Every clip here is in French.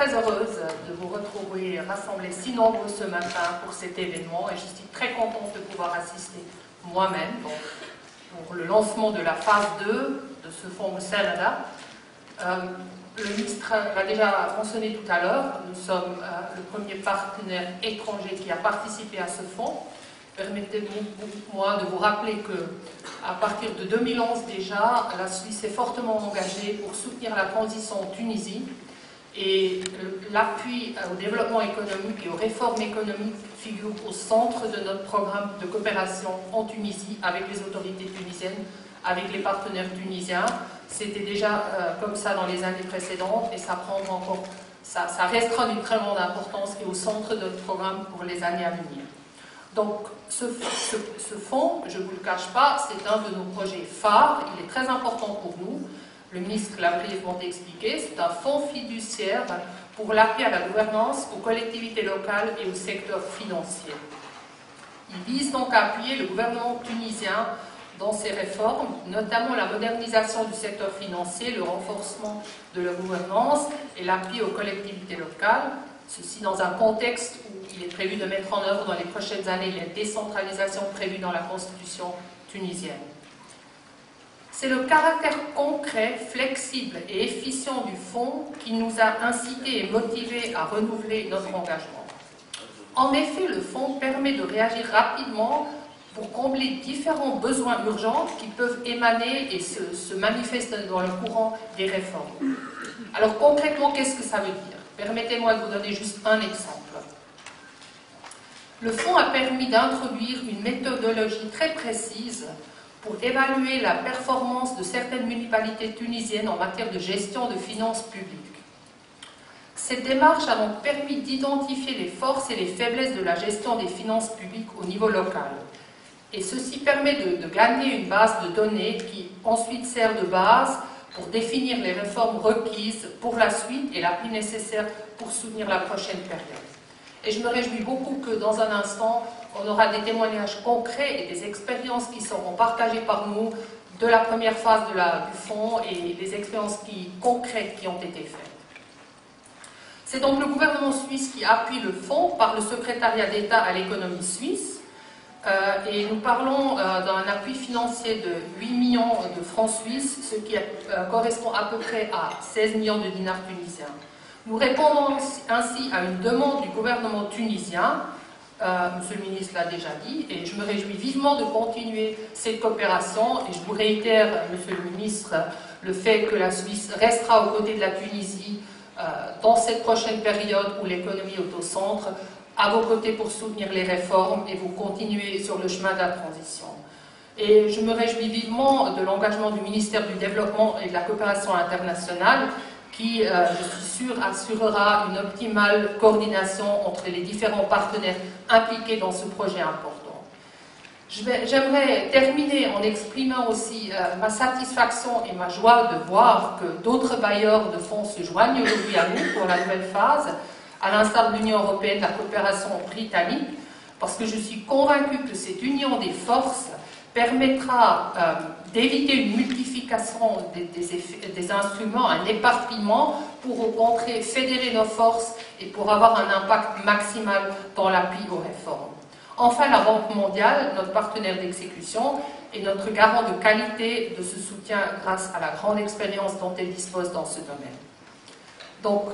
très heureuse de vous retrouver rassemblés si nombreux ce matin pour cet événement et je suis très contente de pouvoir assister moi-même pour le lancement de la phase 2 de ce fonds Canada. Le ministre l'a déjà mentionné tout à l'heure, nous sommes le premier partenaire étranger qui a participé à ce fonds. Permettez-moi de vous rappeler qu'à partir de 2011 déjà, la Suisse est fortement engagée pour soutenir la transition en Tunisie et l'appui au développement économique et aux réformes économiques figure au centre de notre programme de coopération en Tunisie avec les autorités tunisiennes, avec les partenaires tunisiens. C'était déjà comme ça dans les années précédentes et ça prendra encore, ça restera d'une très grande importance et au centre de notre programme pour les années à venir. Donc, ce fonds, je ne vous le cache pas, c'est un de nos projets phares, il est très important pour nous. Le ministre l'a brièvement expliqué, c'est un fonds fiduciaire pour l'appui à la gouvernance, aux collectivités locales et au secteur financier. Il vise donc à appuyer le gouvernement tunisien dans ses réformes, notamment la modernisation du secteur financier, le renforcement de la gouvernance et l'appui aux collectivités locales. Ceci dans un contexte où il est prévu de mettre en œuvre dans les prochaines années la décentralisation prévue dans la constitution tunisienne. C'est le caractère concret, flexible et efficient du fonds qui nous a incités et motivés à renouveler notre engagement. En effet, le fonds permet de réagir rapidement pour combler différents besoins urgents qui peuvent émaner et se manifester dans le courant des réformes. Alors concrètement, qu'est-ce que ça veut dire? Permettez-moi de vous donner juste un exemple. Le fonds a permis d'introduire une méthodologie très précise pour évaluer la performance de certaines municipalités tunisiennes en matière de gestion de finances publiques. Cette démarche a donc permis d'identifier les forces et les faiblesses de la gestion des finances publiques au niveau local. Et ceci permet de gagner une base de données qui ensuite sert de base pour définir les réformes requises pour la suite et l'appui nécessaire pour soutenir la prochaine période. Et je me réjouis beaucoup que dans un instant, on aura des témoignages concrets et des expériences qui seront partagées par nous de la première phase du fonds et les expériences concrètes qui ont été faites. C'est donc le gouvernement suisse qui appuie le fonds par le secrétariat d'État à l'économie suisse. Et nous parlons d'un appui financier de 8 millions de francs suisses, ce qui correspond à peu près à 16 millions de dinars tunisiens. Nous répondons ainsi à une demande du gouvernement tunisien, Monsieur le ministre l'a déjà dit, et je me réjouis vivement de continuer cette coopération, et je vous réitère, Monsieur le ministre, le fait que la Suisse restera aux côtés de la Tunisie dans cette prochaine période où l'économie est au centre, à vos côtés pour soutenir les réformes et vous continuer sur le chemin de la transition. Et je me réjouis vivement de l'engagement du ministère du Développement et de la Coopération internationale qui, je suis sûre, assurera une optimale coordination entre les différents partenaires impliqués dans ce projet important. J'aimerais terminer en exprimant aussi ma satisfaction et ma joie de voir que d'autres bailleurs de fonds se joignent aujourd'hui à nous pour la nouvelle phase, à l'instar de l'Union européenne, la coopération britannique, parce que je suis convaincue que cette union des forces permettra d'éviter une multiplication des instruments, un éparpillement, pour au contraire fédérer nos forces et pour avoir un impact maximal dans l'appui aux réformes. Enfin, la Banque mondiale, notre partenaire d'exécution, est notre garant de qualité de ce soutien grâce à la grande expérience dont elle dispose dans ce domaine. Donc,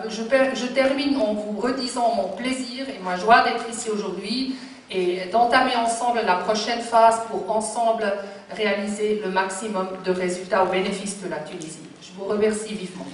je termine en vous redisant mon plaisir et ma joie d'être ici aujourd'hui et d'entamer ensemble la prochaine phase pour ensemble réaliser le maximum de résultats au bénéfice de la Tunisie. Je vous remercie vivement.